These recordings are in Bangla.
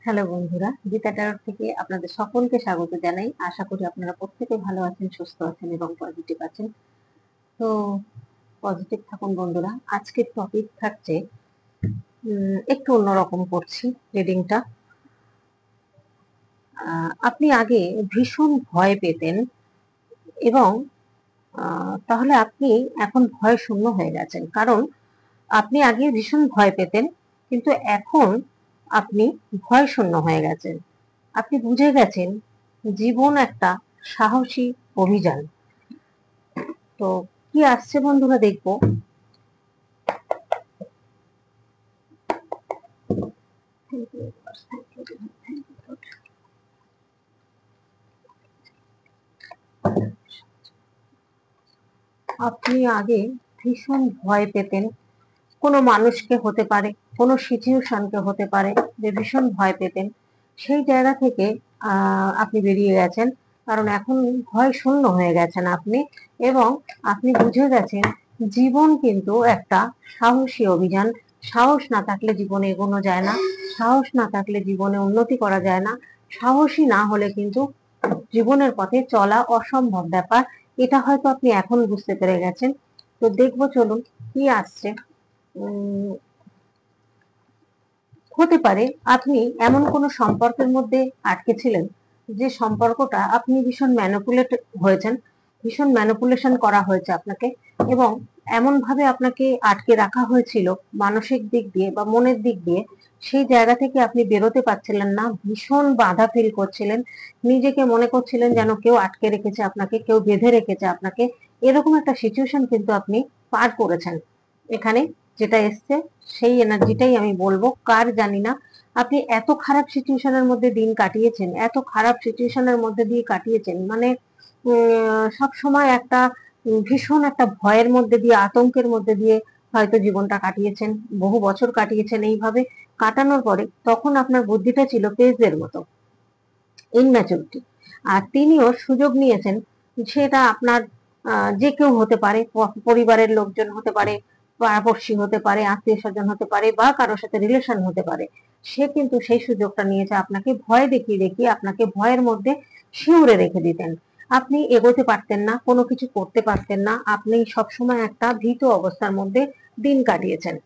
হ্যালো বন্ধুরা, গীতা ট্যারোট থেকে আপনাদের সকলকে স্বাগত জানাই। আশা করি আপনারা প্রত্যেকে ভালো আছেন, সুস্থ আছেন এবং পজিটিভ আছেন। তো পজিটিভ থাকুন বন্ধুরা। আজকের টপিক থাকছে একটু অন্যরকম করছি রিডিংটা। আপনি আগে ভীষণ ভয় পেতেন এবং তাহলে আপনি এখন ভয় শূন্য হয়ে গেছেন, কারণ আপনি আগে ভীষণ ভয় পেতেন কিন্তু এখন আপনি ভয় শূন্য হয়ে গেছেন। আপনি বুঝে গেছেন জীবন একটা সাহসী অভিযান। তো কি আসছে বন্ধুরা, দেখবো। আপনি আগে ভীষণ ভয় পেতেন, কোনো মানুষকে হতে পারে, কোনো সিচুয়েশনকে হতে পারে, যে ভীষণ ভয় পেতেন, সেই জায়গা থেকে আপনি বেরিয়ে গেছেন, কারণ এখন ভয় শূন্য হয়ে গেছেন আপনি। এবং আপনি বুঝে গেছেন জীবন কিন্তু একটা সাহসী অভিযান। সাহস না থাকলে জীবনে এগোনো যায় না, সাহস না থাকলে জীবনে উন্নতি করা যায় না, সাহসী না হলে কিন্তু জীবনের পথে চলা অসম্ভব ব্যাপার। এটা হয়তো আপনি এখন বুঝতে পেরে গেছেন। তো দেখবো, চলুন কি আসছে। হতে পারে আপনি এমন কোনো সম্পর্কের মধ্যে আটকে ছিলেন, যে সম্পর্কটা আপনি ভীষণ ম্যানিপুলেট হয়েছেন, ভীষণ ম্যানিপুলেশন করা হয়েছে আপনাকে, এবং এমন ভাবে আপনাকে আটকে রাখা হয়েছিল মানসিক দিক দিয়ে বা মনের দিক দিয়ে, সেই জায়গা থেকে আপনি বেরোতে পারছিলেন না, ভীষণ বাধা ফিল করছিলেন, নিজেকে মনে করছিলেন যেন কেউ আটকে রেখেছে আপনাকে, কেউ বেঁধে রেখেছে আপনাকে। এরকম একটা সিচুয়েশন কিন্তু আপনি পার করেছেন। এখানে যেটা এসছে সেই এনার্জিটাই আমি বলবো, কার জানি না। আপনি এত খারাপ সিচুয়েশনের মধ্যে দিন কাটিয়েছেন, এত খারাপ সিচুয়েশনের মধ্যে দিয়ে কাটিয়েছেন, মানে সব সময় একটা ভীষণ একটা ভয়ের মধ্যে দিয়ে, আতঙ্কের মধ্যে দিয়ে হয়তো জীবনটা কাটিয়েছেন, বহু বছর কাটিয়েছেন। এইভাবে কাটানোর পরে তখন আপনার বুদ্ধিটা ছিল পেজের মতো, ইনম্যাচুরিটি। আর তিনিও সুযোগ নিয়েছেন, সেটা আপনার যে কেউ হতে পারে, পরিবারের লোকজন হতে পারে, পাড়াপড়শি হতে পারে, আত্মীয় স্বজন হতে পারে, বা কারোর সাথে রিলেশন হতে পারে। সে কিন্তু সেই সুযোগটা নিয়েছে আপনাকে ভয় দেখিয়ে দেখিয়ে, আপনাকে ভয়ের মধ্যে শিউরে রেখে দিতেন। আপনি এগোতে পারতেন না, কোনো কিছু করতে পারতেন না, আপনি সবসময় একটা ভীত অবস্থার মধ্যে দিন কাটিয়েছেন।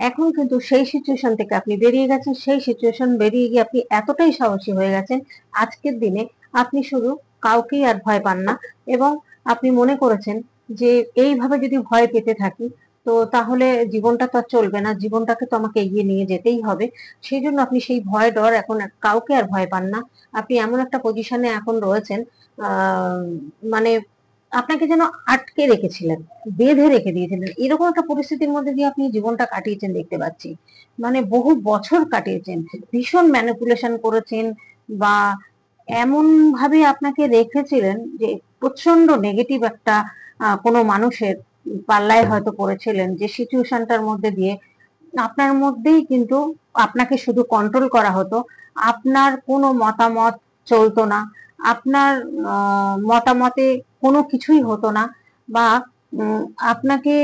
এখন কিন্তু সেই সিচুয়েশন থেকে আপনি বেরিয়ে গেছেন, সেই সিচুয়েশন বেরিয়ে গিয়ে আপনি এতটাই সাহসী হয়ে গেছেন, আজকের দিনে আপনি শুধু কাউকেই আর ভয় পান না। এবং আপনি মনে করেছেন যে এইভাবে যদি ভয় পেতে থাকি, তো তাহলে জীবনটা তো আর চলবে না, জীবনটাকে তো আমাকে এগিয়ে নিয়ে যেতেই হবে। সেই জন্য আপনি সেই ভয় ডর এখন কাউকে আর ভয় পান না। আপনি এমন একটা পজিশনে এখন রয়েছেন, আহ মানে আপনাকে যেন আটকে রেখেছিলেন, বেঁধে রেখে দিয়েছিলেন, এরকম একটা পরিস্থিতির মধ্যে দিয়ে আপনি জীবনটা কাটিয়েছেন দেখতে পাচ্ছি। মানে বহু বছর কাটিয়েছেন, ভীষণ ম্যানিপুলেশন করেছেন, বা এমন ভাবে আপনাকে রেখেছিলেন যে প্রচন্ড নেগেটিভ একটা কোনো মানুষের পাল্লায় হয়তো পড়েছিলেন, যে সিচুয়েশনটার মধ্যে দিয়ে আপনার মধ্যেই কিন্তু আপনাকে শুধু কন্ট্রোল করা হতো। আপনার কোনো মতামত চলতো না, আপনার মতামতে কোনো কিছুই হতো না, বা উম, আপনাকে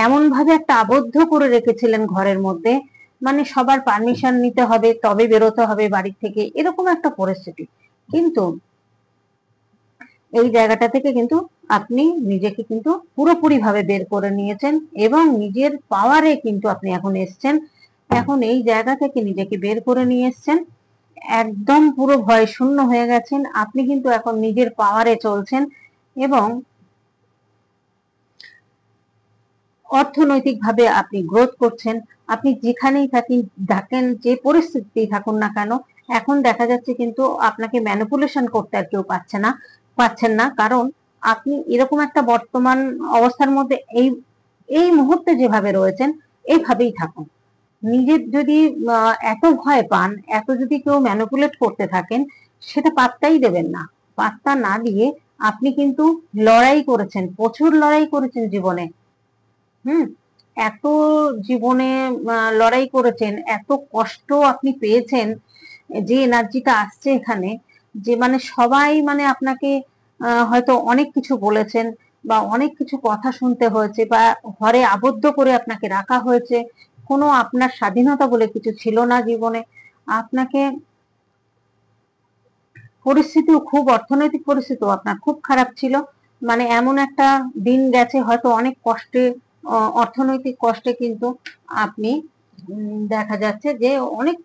এমন ভাবে একটা আবদ্ধ করে রেখেছিলেন ঘরের মধ্যে, মানে সবার পারমিশন নিতে হবে তবে বেরোতে হবে বাড়ি থেকে, এরকম একটা পরিস্থিতি। কিন্তু এই জায়গাটা থেকে কিন্তু আপনি নিজেকে কিন্তু পুরোপুরি ভাবে বের করে নিয়েছেন, এবং নিজের পাওয়ারে কিন্তু আপনি এখন এসছেন। এখন এই জায়গা থেকে নিজেকে বের করে নিয়ে এসছেন, একদম পুরো ভয় শূন্য হয়ে গেছেন। আপনি কিন্তু এখন নিজের পাওয়ারে চলছেন, এবং অর্থনৈতিকভাবে আপনি গ্রোথ করছেন। আপনি যেখানেই থাকেন, যে পরিস্থিতি থাকুন না কেন, এখন দেখা যাচ্ছে কিন্তু আপনাকে ম্যানিপুলেশন করতে আর কেউ পাচ্ছেন না, কারণ আপনি এরকম একটা বর্তমান অবস্থার মধ্যে এই এই মুহূর্তে যেভাবে রয়েছেন এইভাবেই থাকুন। নিজের যদি এত ভয় পান, এত যদি কেউ ম্যানিপুলেট করতে থাকেন, সেটা পাত্তাই দেবেন না। পাত্তা না দিয়ে আপনি কিন্তু লড়াই করেছেন, প্রচুর লড়াই করেছেন জীবনে। হুম, এত জীবনে লড়াই করেছেন, এত কষ্ট আপনি পেয়েছেন, যে এনার্জিটা আসছে এখানে, যে মানে সবাই মানে আপনাকে হয়তো অনেক কিছু বলেছেন, বা অনেক কিছু কথা শুনতে হয়েছে, বা ঘরে আবদ্ধ করে আপনাকে রাখা হয়েছে, কোনো আপনার স্বাধীনতা বলে কিছু ছিল না জীবনে। আপনাকে পরিস্থিতিও খুব, অর্থনৈতিক পরিস্থিতিও আপনার খুব খারাপ ছিল। মানে এমন একটা দিন গেছে হয়তো অনেক কষ্টে, অর্থনৈতিক কষ্টে কিন্তু আপনি দেখা যাচ্ছে যে অনেক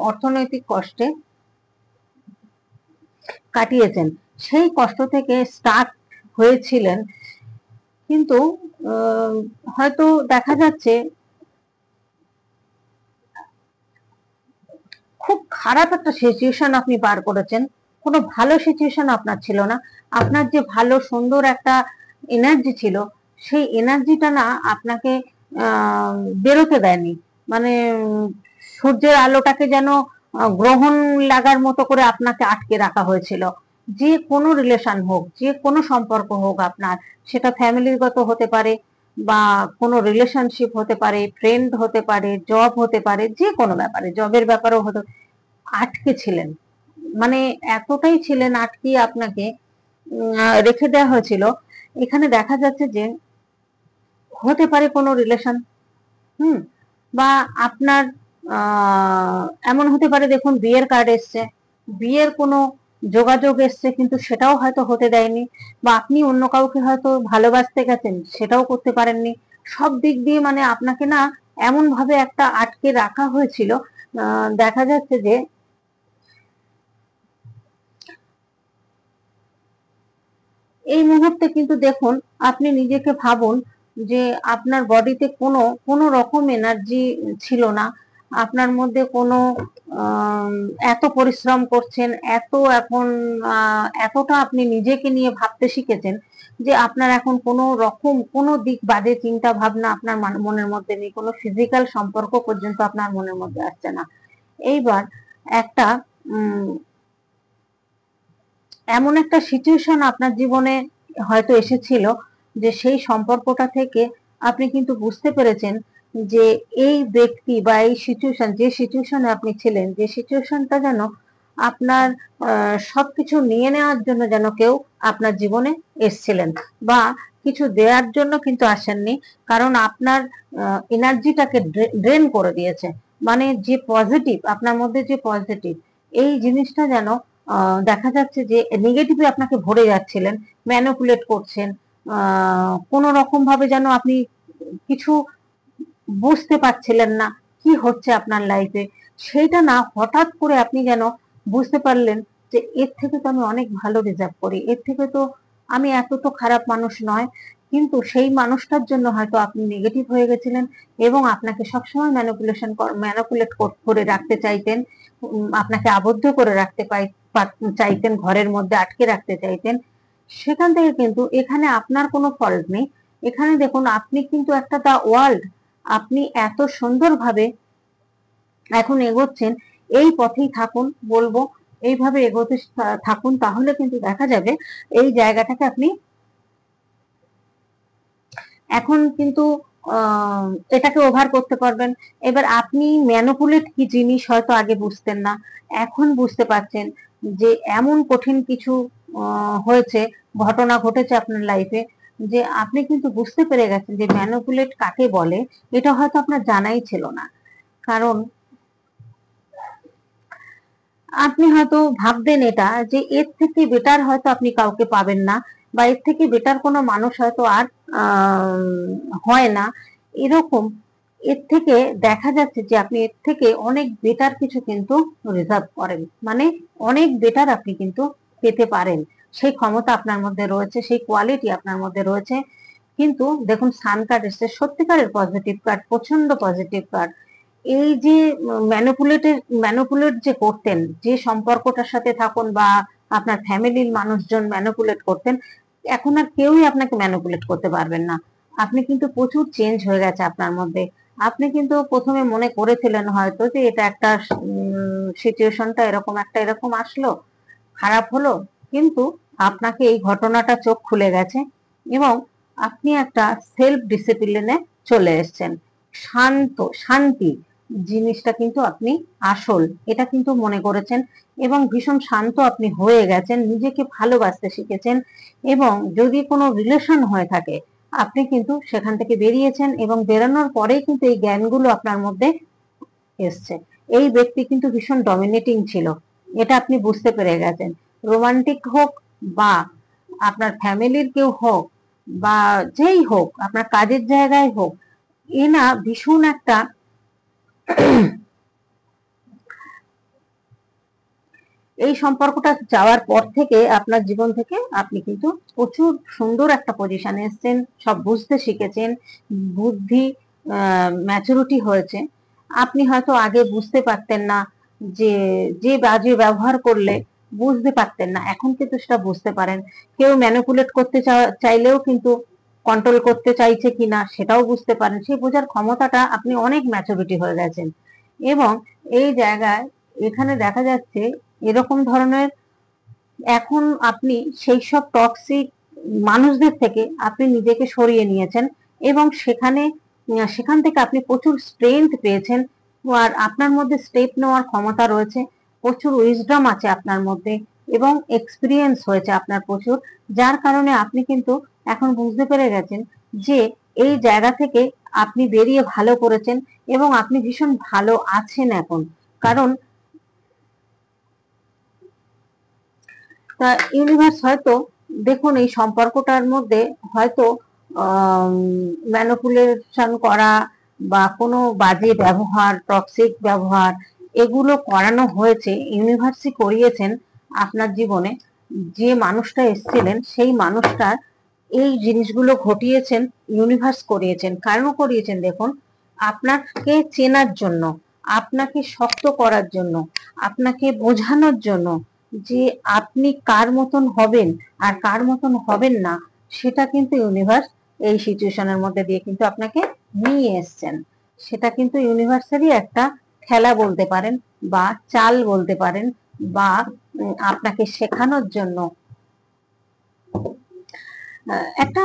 অর্থনৈতিক কষ্টে কাটিয়েছেন। সেই কষ্ট থেকে স্টার্ট হয়েছিলেন, কিন্তু হয়তো দেখা যাচ্ছে খুব খারাপ একটা সিচুয়েশন আপনি পার করেছেন। কোনো ভালো সিচুয়েশন আপনার ছিল না। আপনার যে ভালো সুন্দর একটা এনার্জি ছিল, সেই এনার্জিটা না আপনাকে বেরোতে দেয়নি। মানে সূর্যের আলোটাকে যেন গ্রহণ লাগার মতো করে আপনাকে আটকে রাখা হয়েছিল। যে কোনো রিলেশন হোক, যে কোনো সম্পর্ক হোক আপনার, সেটা ফ্যামিলিগত হতে পারে বা কোনো রিলেশনশিপ হতে পারে, ফ্রেন্ড হতে পারে, জব হতে পারে, যে কোনো ব্যাপারে, জবের ব্যাপারেও হতে, আটকে ছিলেন। মানে এতটাই ছিলেন আটকে, আপনাকে রেখে দেওয়া হয়েছিল। এখানে দেখা যাচ্ছে যে হতে পারে কোনো রিলেশন, হুম, বা আপনার এমন হতে পারে, দেখুন বিয়ের কার্ড এসছে, বিয়ের কোনো যোগাযোগ এসছে, কিন্তু সেটাও হয়তো হতে দেয়নি, বা আপনি অন্য কাউকে হয়তো ভালোবাসতে গেছেন, সেটাও করতে পারেননি। সব দিক দিয়ে মানে আপনাকে না এমন ভাবে একটা আটকে রাখা হয়েছিল। দেখা যাচ্ছে যে এই মুহূর্তে কিন্তু দেখুন, আপনি নিজেকে ভাবুন যে আপনার বডিতে কোনো কোনো রকম এনার্জি ছিল না। আপনার মধ্যে কোনো আম, এত পরিশ্রম করছেন, এত এখন এতটা আপনি নিজেকে নিয়ে ভাবতে শিখেছেন যে আপনার এখন কোনো রকম কোনো দিক বাদে চিন্তা ভাবনা আপনার মনের মধ্যে নেই। কোনো ফিজিক্যাল সম্পর্ক পর্যন্ত আপনার মনের মধ্যে আসছে না। এইবার একটা এমন একটা সিচুয়েশন আপনার জীবনে হয়তো এসেছিল, যে সেই সম্পর্কটা থেকে আপনি কিন্তু বুঝতে পেরেছেন যে এই ব্যক্তি বা এই সিচুয়েশন, যে সিচুয়েশনে আপনি ছিলেন, যে সিচুয়েশনটা যেন আপনার সবকিছু নিয়ে নেওয়ার জন্য যেন কেউ আপনার জীবনে এসছিলেন, বা কিছু দেওয়ার জন্য কিন্তু আসেননি। কারণ আপনার এনার্জিটাকে ড্রেন করে দিয়েছে। মানে যে পজিটিভ আপনার মধ্যে, যে পজিটিভ এই জিনিসটা যেন দেখা যাচ্ছে যে নেগেটিভে আপনাকে ভরে যাচ্ছিলেন, ম্যানিপুলেট করছেন। কোন রকম ভাবে যেন আপনি কিছু বুঝতে পারছিলেন না কি হচ্ছে আপনার লাইফে। সেইটা না হঠাৎ করে আপনি যেন বুঝতে পারলেন যে এর থেকে তো আমি অনেক ভালো ডিজার্ভ করি, এর থেকে তো আমি এত তো খারাপ মানুষ নয়। কিন্তু সেই মানুষটার জন্য হয়তো আপনি নেগেটিভ হয়ে গেছিলেন, এবং আপনাকে সবসময় ম্যানিপুলেট করে রাখতে চাইতেন, আপনাকে আবদ্ধ করে রাখতে চাইতেন, ঘরের মধ্যে আটকে রাখতে চাইতেন। সেখান থেকে কিন্তু এখানে আপনার কোনো ফল্ট নেই। এখানে দেখুন, আপনি কিন্তু একটা দা ওয়ার্ল্ড, আপনি এত সুন্দরভাবে এখন এগোচ্ছেন। এই পথেই থাকুন বলবো, এইভাবে এগোতে থাকুন, তাহলে কিন্তু দেখা যাবে এই জায়গাটাকে আপনি এখন কিন্তু এটাকে ওভার করতে পারবেন। এবার আপনি ম্যানিপুলেট কি জিনিস হয়তো আগে বুঝতেন না, এখন বুঝতে পারছেন যে এমন কঠিন কিছু হয়েছে, ঘটনা ঘটেছে আপনার লাইফে, যে আপনি কিন্তু বুঝতে পেরে গেছেন যে ম্যানিপুলেট কাকে বলে। এটা হয়তো আপনার জানাই ছিল না। কারণ আপনি হয়তো ভাববেন এটা, যে এর থেকে বেটার হয়তো আপনি কাউকে পাবেন না, বা এর থেকে বেটার কোনো মানুষ হয়তো আর হয় না, এরকম। এর থেকে দেখা যাচ্ছে যে আপনি এর থেকে অনেক বেটার কিছু কিন্তু রিজার্ভ করেন, মানে অনেক বেটার আপনি কিন্তু পেতে পারেন। সেই ক্ষমতা আপনার মধ্যে রয়েছে, সেই কোয়ালিটি আপনার মধ্যে রয়েছে। কিন্তু দেখুন, সান কার্ড এসছে, সত্যিকারের পজিটিভ কার্ড, প্রচন্ড পজিটিভ কার্ড। এই যে ম্যানুপুলেট যে করতেন, যে সম্পর্কটার সাথে থাকুন বা আপনার ফ্যামিলির মানুষজন ম্যানুপুলেট করতেন, এখন আর কেউই আপনাকে ম্যানুপুলেট করতে পারবেন না। আপনি কিন্তু প্রচুর চেঞ্জ হয়ে গেছে আপনার মধ্যে। আপনি কিন্তু প্রথমে মনে করেছিলেন হয়তো যে এটা একটা সিচুয়েশনটা এরকম, একটা এরকম আসলো, খারাপ হলো, কিন্তু আপনাকে এই ঘটনাটা চোখ খুলে গেছে, এবং আপনি একটা সেলফ ডিসিপ্লিনে চলে এসেছেন। শান্তি জিনিসটা কিন্তু আপনি আসল, এটা কিন্তু মনে করেছেন, এবং ভীষণ শান্ত আপনি হয়ে গেছেন, নিজেকে ভালোবাসতে শিখেছেন। এবং যদি কোনো রিলেশন হয়ে থাকে, আপনি কিন্তু সেখান থেকে বেরিয়েছেন এবং বেরোনোর পরেই কিন্তু এই জ্ঞানগুলো আপনার মধ্যে এসছে। এই ব্যক্তি কিন্তু ভীষণ ডমিনেটিং ছিল, এটা আপনি বুঝতে পেরে গেছেন। রোমান্টিক হোক বা আপনার ফ্যামিলির কেউ হোক বা যেই হোক, আপনার কাজের জায়গায় হোক, এ না ভীষণ একটা এই সম্পর্কটা যাওয়ার পর থেকে আপনার জীবন থেকে আপনি কিন্তু প্রচুর সুন্দর একটা পজিশনে এসেছেন, সব বুঝতে শিখেছেন, বুদ্ধি ম্যাচুরিটি হয়েছে। আপনি হয়তো আগে বুঝতে পারতেন না, যে যে বাজে ব্যবহার করলে বুঝতে পারতেন না, এখন কিন্তু সেটা বুঝতে পারেন। কেউ ম্যানিপুলেট করতে চাইলেও কিন্তু কন্ট্রোল করতে চাইছে কিনা সেটাও বুঝতে পারেন। সেই বোঝার ক্ষমতাটা আপনি অনেক ম্যাচুরিটি হয়ে গেছেন। এবং এই জায়গায় এখানে দেখা যাচ্ছে এরকম ধরনের, এখন আপনি সেই সব টক্সিক মানুষদের থেকে আপনি নিজেকে সরিয়ে নিয়েছেন এবং সেখান থেকে আপনি প্রচুর স্ট্রেংথ পেয়েছেন। আর আপনার মধ্যে স্টেপ নেওয়ার ক্ষমতা রয়েছে, প্রচুর উইজডম আছে আপনার মধ্যে এবং এক্সপিরিয়েন্স হয়েছে আপনার প্রচুর, যার কারণে আপনি কিন্তু এখন বুঝতে পেরে গেছেন যে এই জায়গা থেকে আপনি বেরিয়ে ভালো করেছেন এবং আপনি ভীষণ ভালো আছেন এখন। কারণ তা ইউনিভার্স হয়তো, দেখুন এই সম্পর্কটার মধ্যে হয়তো ম্যানিপুলেশন করা বা কোনো বাজে ব্যবহার, টক্সিক ব্যবহার, এগুলো করানো হয়েছে, ইউনিভার্সই করিয়েছেন আপনার জীবনে। যে মানুষটা এসেছিলেন সেই মানুষটার এই জিনিসগুলো ঘটিয়েছেন, ইউনিভার্স করিয়েছেন। কেন করিয়েছেন দেখুন, আপনাকে চেনার জন্য, আপনাকে শক্ত করার জন্য, আপনাকে বোঝানোর জন্য যে আপনি কার মতন হবেন আর কার মতন হবেন না, সেটা কিন্তু ইউনিভার্স এই সিচুয়েশনের মধ্যে দিয়ে কিন্তু আপনাকে নিয়ে এসছেন। সেটা কিন্তু ইউনিভার্সেরই একটা খেলা বলতে পারেন বা চাল বলতে পারেন, বা আপনাকে শেখানোর জন্য একটা,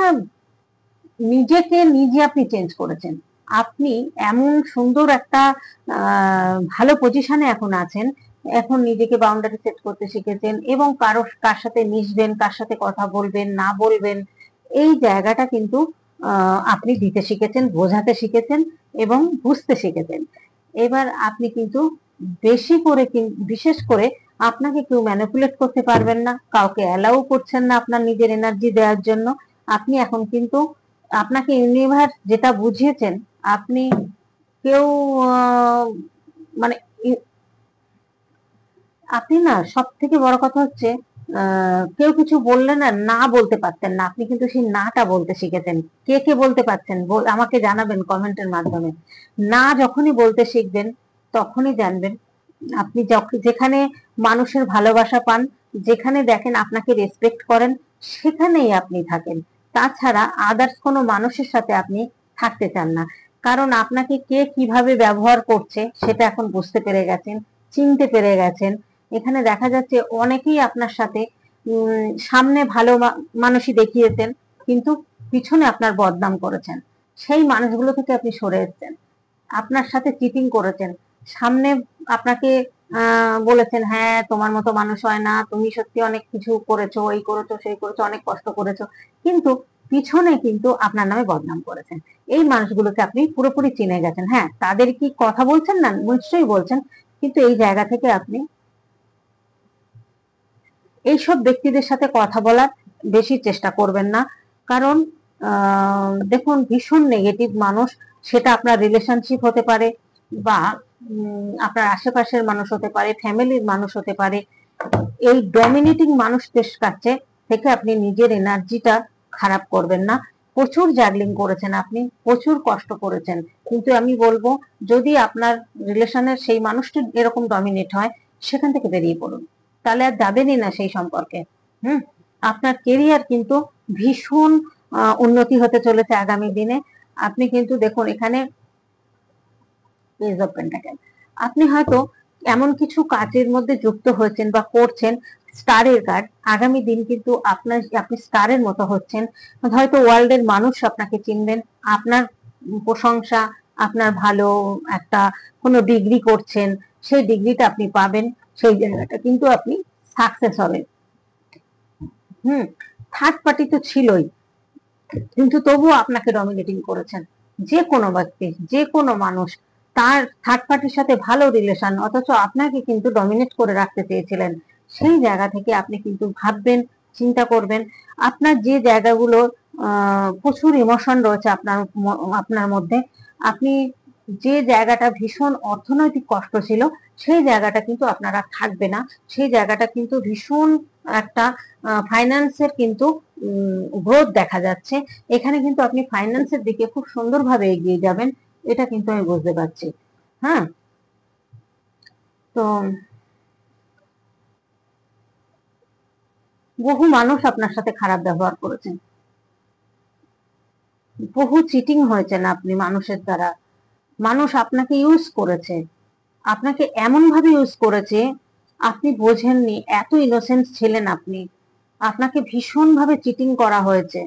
নিজেকে নিজে আপনি চেঞ্জ করেছেন। আপনি এমন সুন্দর একটা ভালো পজিশনে এখন আছেন, এখন নিজেকে বাউন্ডারি সেট করতে শিখেছেন এবং কার সাথে মিশবেন, কার সাথে কথা বলবেন না বলবেন, এই জায়গাটা কিন্তু আপনি দিতে শিখেছেন, বোঝাতে শিখেছেন এবং বুঝতে শিখেছেন। এবার আপনি কিন্তু বেশি করে, বিশেষ করে আপনাকে কেউ ম্যানিপুলেট করতে পারবেন না, কাউকে অ্যালাউ করছেন না আপনার নিজের এনার্জি দেওয়ার জন্য। আপনি এখন কিন্তু, আপনাকে ইউনিভার্স যেটা বুঝিয়েছেন, আপনি কেউ মানে আপনি না, সব থেকে বড় কথা হচ্ছে কেউ কিছু বললে না না বলতে পারতেন না, আপনি কিন্তু সেই নাটা বলতে শিখেছেন। কে কে বলতে পারছেন আমাকে জানাবেন কমেন্টের মাধ্যমে। না যখনই বলতে শিখবেন তখনই জানবেন আপনি যেখানে মানুষের ভালোবাসা পান, যেখানে দেখেন আপনাকে রেসপেক্ট করেন, সেখানেই আপনি থাকেন। তাছাড়া আদার্স কোনো মানুষের সাথে আপনি থাকতে চান না, কারণ আপনাকে কে কিভাবে ব্যবহার করছে সেটা এখন বুঝতে পেরে গেছেন, চিনতে পেরে গেছেন। এখানে দেখা যাচ্ছে অনেকেই আপনার সাথে সামনে ভালো মানুষই দেখিয়েছেন, কিন্তু পিছনে আপনার বদনাম করেছেন। সেই মানুষগুলো থেকে আপনি সরে এসেছেন। আপনার সাথে চিটিং করেছেন, সামনে আপনাকে বলেছেন হ্যাঁ তোমার মতো মানুষ হয় না, তুমি সত্যি অনেক কিছু করেছো, এই করেছো সেই করেছো, অনেক কষ্ট করেছো, কিন্তু পিছনে কিন্তু আপনার নামে বদনাম করেছেন। এই মানুষগুলোকে আপনি পুরোপুরি চিনে গেছেন। হ্যাঁ, তাদের কি কথা বলছেন না, নিশ্চয়ই বলছেন, কিন্তু এই জায়গা থেকে আপনি এইসব ব্যক্তিদের সাথে কথা বলার বেশি চেষ্টা করবেন না। কারণ দেখুন, ভীষণ নেগেটিভ মানুষ, সেটা আপনার রিলেশনশিপ হতে পারে বা আপনার আশেপাশের মানুষ হতে পারে, ফ্যামিলির মানুষ হতে পারে। এই ডমিনেটিং মানুষদের কাছে থেকে আপনি নিজের এনার্জিটা খারাপ করবেন না। প্রচুর জাগলিং করেছেন আপনি, প্রচুর কষ্ট করেছেন, কিন্তু আমি বলবো যদি আপনার রিলেশনের সেই মানুষটি এরকম ডমিনেট হয়, সেখান থেকে বেরিয়ে পড়ুন, তাহলে আর যাবেনই না সেই সম্পর্কে। আপনার কেরিয়ার কিন্তু ভীষণ উন্নতি হতে চলেছে আগামী দিনে। আপনি কিন্তু দেখুন এখানে পেজ অফ পেন্টাকেল, আপনি হয়তো এমন কিছু কাজের মধ্যে যুক্ত হয়েছেন বা করছেন, স্টারের কাজ, আগামী দিন কিন্তু আপনি স্টারের মতো হচ্ছেন। হয়তো ওয়ার্ল্ডের মানুষ আপনাকে চিনবেন, আপনার প্রশংসা, আপনার ভালো একটা কোনো ডিগ্রি করছেন, সেই ডিগ্রিটা আপনি পাবেন, সেই জায়গাটা কিন্তু আপনি সাকসেস হবেন। থার্ড পার্টি তো ছিলই, কিন্তু তবুও আপনাকে ডমিনেটিং করেছেন। যে কোনো ব্যক্তি, যে কোনো মানুষ, তার থার্ড পার্টির সাথে ভালো রিলেশন, অথচ আপনাকে কিন্তু ডমিনেট করে রাখতে চেয়েছিলেন। সেই জায়গা থেকে আপনি কিন্তু ভাববেন, চিন্তা করবেন, আপনার যে জায়গাগুলো প্রচুর ইমোশন রয়েছে আপনার মধ্যে, আপনি যে জায়গাটা ভীষণ অর্থনৈতিক কষ্ট ছিল, সেই জায়গাটা কিন্তু আপনার আর থাকবে না। সেই জায়গাটা কিন্তু ভীষণ একটা ফাইন্যান্সের কিন্তু গ্রোথ দেখা যাচ্ছে। এখানে কিন্তু আপনি ফাইন্যান্সের দিকে খুব সুন্দরভাবে এগিয়ে যাবেন, এটা কিন্তু আমি বুঝতে পারছি। হ্যাঁ, তো বহু মানুষ আপনার সাথে খারাপ ব্যবহার করেছেন, বহু চিটিং হয়েছেন আপনি মানুষের দ্বারা। মানুষ আপনাকে ইউজ করেছে, আপনাকে এমন ভাবে ইউজ করেছে, আপনি বোঝেননি, এত ইনোসেন্ট ছিলেন আপনি, আপনাকে ভীষণ ভাবে চিটিং করা হয়েছে।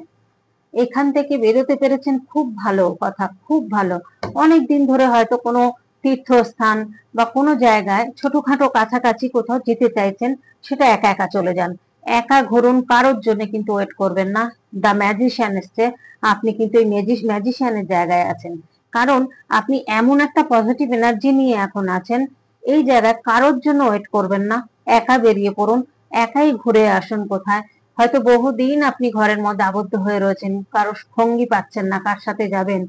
এখান থেকে বেরোতে পেরেছেন, খুব ভালো কথা, খুব ভালো। অনেক দিন ধরে হয়তো কোনো তীর্থস্থান বা কোনো জায়গায় ছোটখাটো কাছাকাছি কোথাও যেতে চাইছেন, সেটা একা একা চলে যান, একা ঘুরুন, কারোর জন্য কিন্তু ওয়েট করবেন না। দা ম্যাজিশিয়ান এসছে, আপনি কিন্তু এই ম্যাজিশিয়ানের জায়গায় আছেন, কারণ আপনি এমন একটা পজিটিভ এনার্জি নিয়ে এখন আছেন। এই জায়গায় কারোর জন্য ওয়েট করবেন না, একা বেরিয়ে পড়ুন, একাই ঘুরে আসুন কোথায়। হয়তো বহুদিন আপনি ঘরের মধ্যে আবদ্ধ হয়ে রয়েছেন, কারো সঙ্গী পাচ্ছেন না, কার সাথে যাবেন।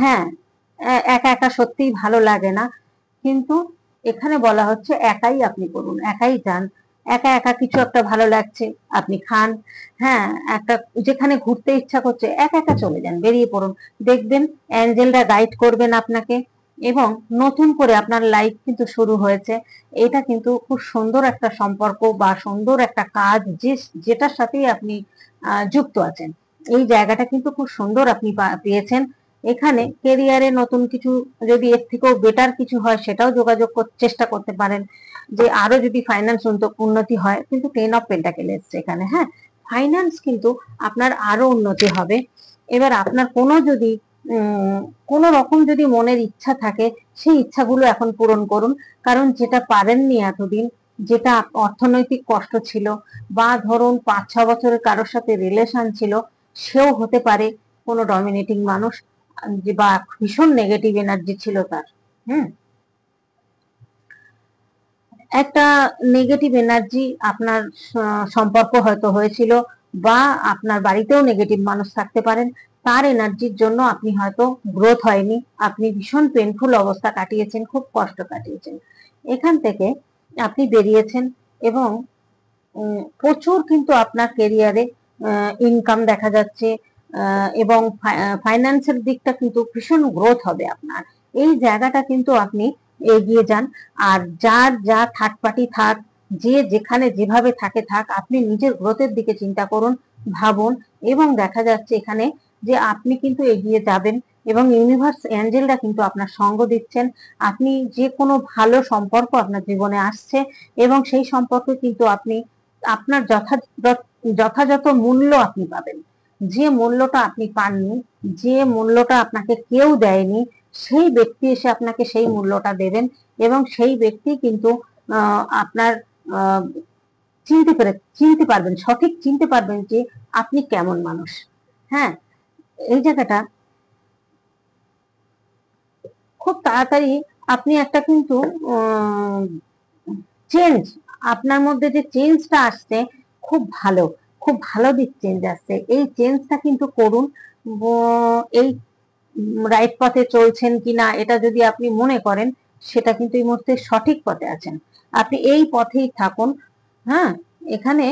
হ্যাঁ, একা একা সত্যিই ভালো লাগে না, কিন্তু এখানে বলা হচ্ছে একাই আপনি করুন, একাই যান। একা একা কিছু একটা ভালো লাগছে, আপনি খান। হ্যাঁ, একটা যেখানে ঘুরতে ইচ্ছা করছে, একা একা চলে যান, বেরিয়ে পড়ুন। দেখবেন অ্যাঞ্জেলরা গাইড করবেন আপনাকে, এবং নতুন করে আপনার লাইফ কিন্তু শুরু হয়েছে। এটা কিন্তু খুব সুন্দর একটা সম্পর্ক বা সুন্দর একটা কাজ, যেটার সাথেই আপনি যুক্ত আছেন। এই জায়গাটা কিন্তু খুব সুন্দর আপনি পেয়েছেন। এখানে কেরিয়ারে নতুন কিছু, যদি এর থেকেও বেটার কিছু হয়, সেটাও যোগাযোগ চেষ্টা করতে পারেন, যে আরো যদি ফাইন্যান্স উন্নতি হয়। কিন্তু 10 অফ পেন্টাকেল এসছে এখানে। হ্যাঁ, ফাইন্যান্স কিন্তু আপনার আরো উন্নতি হবে। এবার আপনার কোনো যদি কোন রকম যদি মনের ইচ্ছা থাকে, সেই ইচ্ছাগুলো এখন পূরণ করুন। কারণ যেটা পারেননি এতদিন, যেটা অর্থনৈতিক কষ্ট ছিল, বা ধরুন 5-6 বছরের কারোর সাথে রিলেশন ছিল, সেও হতে পারে কোনো ডমিনেটিং মানুষ, বা ভীষণ নেগেটিভ এনার্জি ছিল তার। হুম, একটা নেগেটিভ এনার্জি আপনার সম্পর্ক হয়তো হয়েছিল, বা আপনার বাড়িতেও নেগেটিভ মানুষ থাকতে পারেন। তার এনার্জির জন্য আপনি হয়তো গ্রোথ হয়নি, আপনি ভীষণ পেনফুল অবস্থা কাটিয়েছেন, খুব কষ্ট কাটিয়েছেন। এখান থেকে আপনি বেরিয়েছেন, এবং প্রচুর কিন্তু আপনার কেরিয়ারে ইনকাম দেখা যাচ্ছে, এবং ফাইন্যান্সের দিকটা কিন্তু ভীষণ গ্রোথ হবে আপনার। এই জায়গাটা কিন্তু আপনি এগিয়ে যান। আর যার যা থার্ড পার্টি থাক, যে যেখানে যেভাবে থাকে থাক, আপনি নিজের গ্রোথের দিকে চিন্তা করুন, ভাবুন, এবং দেখা যাচ্ছে এখানে যে আপনি কিন্তু এগিয়ে যাবেন, এবং ইউনিভার্স অ্যাঞ্জেলরা কিন্তু আপনার সঙ্গ দিচ্ছেন। আপনি যে কোনো ভালো সম্পর্ক আপনার জীবনে আসছে, এবং সেই সম্পর্কে কিন্তু আপনি আপনার যথাযথ মূল্য আপনি পাবেন। যে মূল্যটা আপনি পাননি, যে মূল্যটা আপনাকে কেউ দেয়নি, সেই ব্যক্তি এসে আপনাকে সেই মূল্যটা দেবেন, এবং সেই ব্যক্তি কিন্তু আপনার আহ, চিনতে পারবেন, সঠিক চিনতে পারবেন যে আপনি কেমন মানুষ। হ্যাঁ, এই জায়গাটা খুব তাড়াতাড়ি আপনি একটা কিন্তু চেঞ্জ, আপনার মধ্যে যে চেঞ্জটা আসছে, খুব ভালো, খুব ভালো দিক চেঞ্জ আসছে। এই চেঞ্জটা কিন্তু করুন। এই রাইট পথে চলছেন কিনা এটা যদি আপনি মনে করেন, সেটা কিন্তু এই মুহূর্তে সঠিক পথে আছেন, আপনি এই পথেই থাকুন। হ্যাঁ, এখানে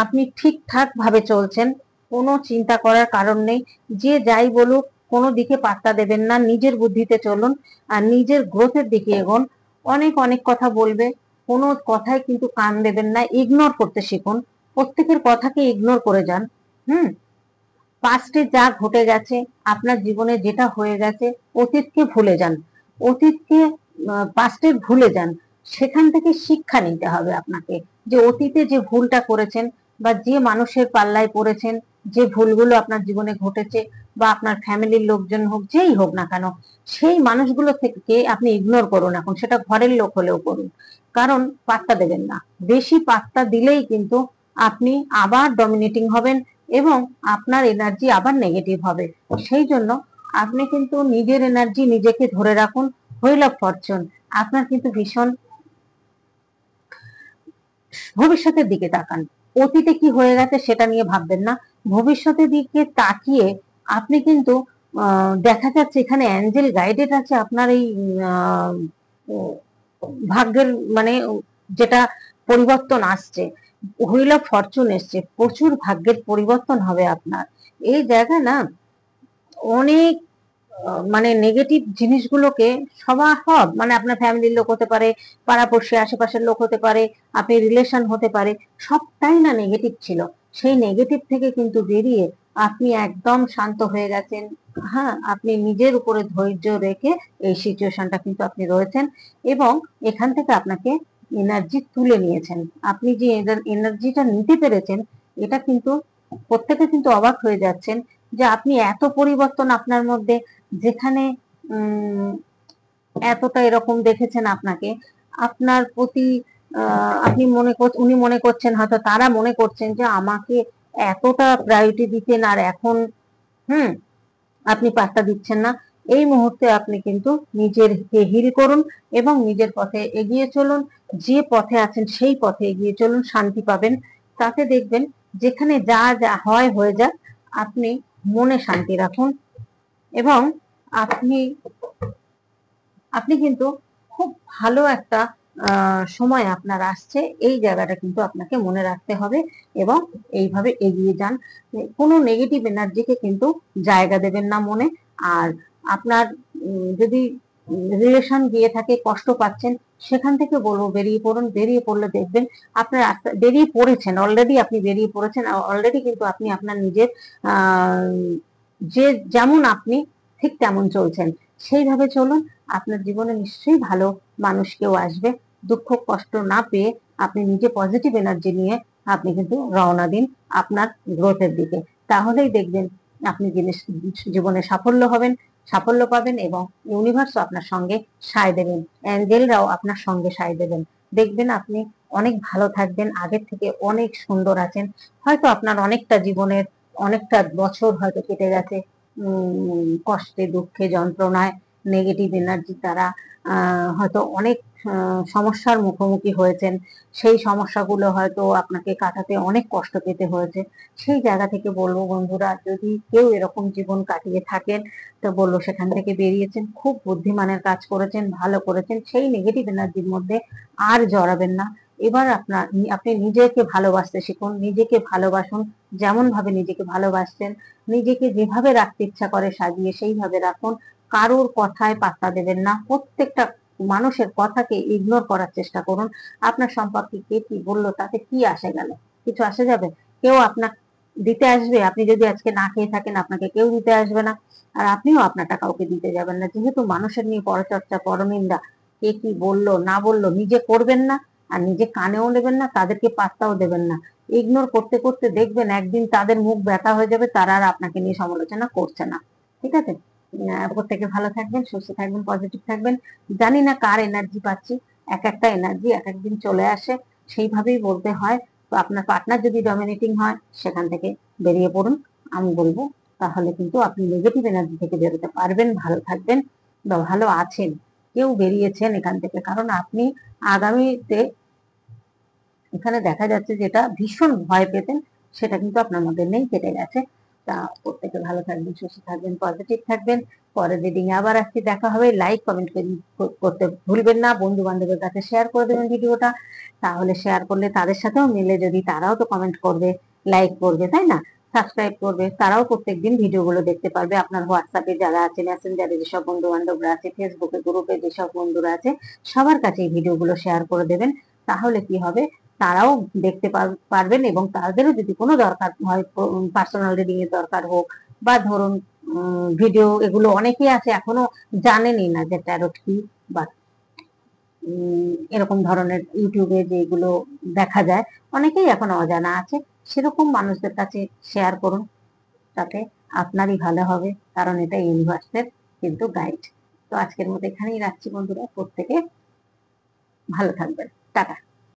আপনি ঠিকঠাক ভাবে চলছেন, কোনো চিন্তা করার কারণ নেই। যে যাই বলুক, কোনো দিকে পাত্তা দেবেন না, নিজের বুদ্ধিতে চলুন, আর নিজের গ্রোথের দিকে এগোন। অনেক অনেক কথা বলবে, কোনো কথায় কিন্তু কান দেবেন না, ইগনোর করতে শিখুন, প্রত্যেকের কথাকে ইগনোর করে যান। হুম, পাস্টে যা ঘটে গেছে, আপনার জীবনে যেটা হয়ে গেছে, অতীতকে ভুলে যান, অতীতকে পাস্টে ভুলে যান। সেখান থেকে শিক্ষা নিতে হবে আপনাকে, যে অতীতে যে ভুলটা করেছেন, বা যে মানুষের পাল্লায় পড়েছেন, যে ভুলগুলো আপনার জীবনে ঘটেছে, বা আপনার ফ্যামিলির লোকজন হোক, যেই হোক না কেন, সেই মানুষগুলো থেকে আপনি ইগনোর করুন। এখন সেটা ঘরের লোক হলেও করুন, কারণ পাত্তা দেবেন না। বেশি পাত্তা দিলেই কিন্তু আপনি আবার ডমিনেটিং হবেন, এবং আপনার এনার্জি আবার নেগেটিভ হবে। সেই জন্য আপনি কিন্তু নিজের এনার্জি নিজেকে ধরে রাখুন। হুইল অফ ফরচুন আপনার কিন্তু ভীষণ ভবিষ্যতের দিকে তাকান। অতীতে কি হয়ে গেছে সেটা নিয়ে ভাববেন না, ভবিষ্যতের দিকে তাকিয়ে আপনি কিন্তু দেখা যাচ্ছে এখানে অ্যাঞ্জেল গাইডেড আছে আপনার এই আহ, ভাগ্যের মানে যেটা পরিবর্তন আসছে, হুইল অফ ফরচুন এসছে, প্রচুর ভাগ্যের পরিবর্তন হবে আপনার এই জায়গায় না। অনেক মানে নেগেটিভ জিনিসগুলোকে সব মানে আপনার ফ্যামিলির লোক হতে পারে, পাড়াপড়শি আশেপাশের লোক হতে পারে, আপনি রিলেশন হতে পারে, সবটাই না নেগেটিভ ছিল। সেই নেগেটিভ থেকে কিন্তু বেরিয়ে আপনি একদম শান্ত হয়ে গেছেন। হ্যাঁ, আপনি নিজের উপরে ধৈর্য রেখে এই সিচুয়েশনটা কিন্তু আপনি রয়েছেন এবং এখান থেকে আপনাকে এনার্জি তুলে নিয়েছেন। আপনি যে এনার্জিটা নিতে পেরেছেন এটা কিন্তু প্রত্যেকে কিন্তু অবাক হয়ে যাচ্ছেন যে আপনি এত পরিবর্তন আপনার মধ্যে, যেখানে এতটা এরকম দেখেছেন আপনাকে, আপনার প্রতি উনি মনে করছেন, হয়তো তারা মনে করছেন যে আমাকে এতটা প্রায়োরিটি দিতেন আর এখন আপনি পাত্তা দিচ্ছেন না। এই মুহূর্তে আপনি কিন্তু নিজেরকে হিল করুন এবং নিজের পথে এগিয়ে চলুন। যে পথে আছেন সেই পথে এগিয়ে চলুন, শান্তি পাবেন। তাতে দেখবেন যেখানে যা যা হয় হয়ে যাক, আপনি মনে শান্তি রাখুন এবং আপনি আপনি কিন্তু খুব ভালো একটা সময় আপনার আসছে। এই জায়গাটা কিন্তু আপনাকে মনে রাখতে হবে এবং এইভাবে এগিয়ে যান। কোনো নেগেটিভ এনার্জিকে কিন্তু জায়গা দেবেন না মনে। আর আপনার যদি রিলেশন গিয়ে থাকে, কষ্ট পাচ্ছেন, সেখান থেকে বলবো বেরিয়ে পড়ুন। বেরিয়ে পড়লে দেখবেন আপনার বেরিয়ে পড়েছেন, অলরেডি আপনি বেরিয়ে পড়েছেন, অলরেডি কিন্তু আপনি আপনার নিজের যে যেমন আপনি ঠিক তেমন চলছেন, সেইভাবে চলুন। আপনার জীবনে নিশ্চয়ই ভালো মানুষ কেউ আসবে। দুঃখ কষ্ট না পেয়ে আপনি নিজে পজিটিভ এনার্জি নিয়ে আপনি কিন্তু রওনা দিন আপনার গ্রোথের দিকে। তাহলেই দেখবেন আপনি জীবনে সাফল্য হবেন, সাফল্য পাবেন এবং ইউনিভার্সও আপনার সঙ্গে সায় দেবেন, অ্যাঞ্জেলরাও আপনার সঙ্গে সায় দেবেন। দেখবেন আপনি অনেক ভালো থাকবেন, আগের থেকে অনেক সুন্দর আছেন। হয়তো আপনার অনেকটা জীবনের অনেকটা বছর হয়তো কেটে গেছে কষ্টে, দুঃখে, যন্ত্রণায়, নেগেটিভ এনার্জি দ্বারা হয়তো অনেক সমস্যার মুখোমুখি হয়েছেন। সেই সমস্যাগুলো হয়তো আপনাকে কাটাতে অনেক কষ্ট পেতে হয়েছে। সেই জায়গা থেকে বলবো বন্ধুরা, যদি কেউ এরকম জীবন কাটিয়ে থাকেন তো বলবো সেখান থেকে বেরিয়েছেন, খুব বুদ্ধিমানের কাজ করেছেন, ভালো করেছেন। সেই নেগেটিভ এনার্জির মধ্যে আর জড়াবেন না। এবার আপনি নিজেকে ভালোবাসতে শিখুন, নিজেকে ভালোবাসুন, যেমন ভাবে নিজেকে ভালোবাসছেন। নিজেকে যেভাবে রাখতে ইচ্ছা করে সাজিয়ে সেইভাবে রাখুন। কারোর কথায় পাত্তা দেবেন না, প্রত্যেকটা মানুষের কথাকে ইগনোর করার চেষ্টা করুন। আপনার সম্পর্কে কে কি বললো তাতে কি আসে গেল, কিছু আসে যাবে? কেউ আপনার দিতে আসবে? আপনি যদি আজকে না খেয়ে থাকেন আপনাকে কেউ দিতে আসবে না, আর আপনিও আপনারটা কাউকে দিতে যাবেন না। যেহেতু মানুষের নিয়ে পরচর্চা, পরনিন্দা, কে কি বললো না বললো নিজে করবেন না, আর নিজে কানেও নেবেন না, তাদেরকে পাত্তাও দেবেন না। ইগনোর করতে করতে দেখবেন একদিন তাদের মুখ ব্যথা হয়ে যাবে, তারা আর আপনাকে নিয়ে সমালোচনা করছে না। ঠিক আছে? প্রত্যেকে ভালো থাকবেন, সুস্থ থাকবেন, পজিটিভ থাকবেন। জানি না কার এনার্জি পাচ্ছি, এক একটা এনার্জি এক একদিন চলে আসে, সেইভাবেই বলতে হয়। তো আপনার পার্টনার যদি ডমিনেটিং হয় সেখান থেকে বেরিয়ে পড়ুন, আমি বলবো। তাহলে কিন্তু আপনি নেগেটিভ এনার্জি থেকে বেরোতে পারবেন, ভালো থাকবেন বা ভালো আছেন। কেউ বেরিয়েছেন এখান থেকে, কারণ আপনি আগামীতে এখানে দেখা যাচ্ছে যেটা ভীষণ ভয় পেতেন সেটা কিন্তু আপনার মধ্যে নেই, কেটে গেছে। তা প্রত্যেকে ভালো থাকবেন, সুস্থ থাকবেন, পজিটিভ থাকবেন। পরের রিডিং আবার আজকে দেখা হবে। লাইক কমেন্ট করতে ভুলবেন না, বন্ধু বান্ধবের কাছে শেয়ার করে দেবেন ভিডিওটা। তাহলে শেয়ার করলে তাদের সাথেও মিলে, যদি তারাও তো কমেন্ট করবে, লাইক করবে, তাই না, সাবস্ক্রাইব করবে, তারাও প্রত্যেকদিন ভিডিওগুলো দেখতে পারবে। আপনার হোয়াটসঅ্যাপে যারা আছে, মেসেঞ্জারে যেসব বন্ধু বান্ধবরা আছে, ফেসবুকে গ্রুপে যেসব বন্ধুরা আছে, সবার কাছে এই ভিডিওগুলো শেয়ার করে দেবেন। তাহলে কি হবে, তারাও দেখতে পারবেন এবং তাদেরও যদি কোনো দরকার হয়, পার্সোনাল রিডিং এর দরকার হোক বা ধরুন ভিডিও, এগুলো অনেকেই আছে এখনো জানেনই না যে ট্যারোট কি, বা এরকম ধরনের ইউটিউবে যেগুলো দেখা যায় অনেকেই এখনো অজানা আছে। সেরকম মানুষদের কাছে শেয়ার করুন, তাতে আপনারই ভালো হবে, কারণ এটা ইউনিভার্সের কিন্তু গাইড। তো আজকের মতো এখানেই রাখছি বন্ধুরা, প্রত্যেকে ভালো থাকবেন, টাটা।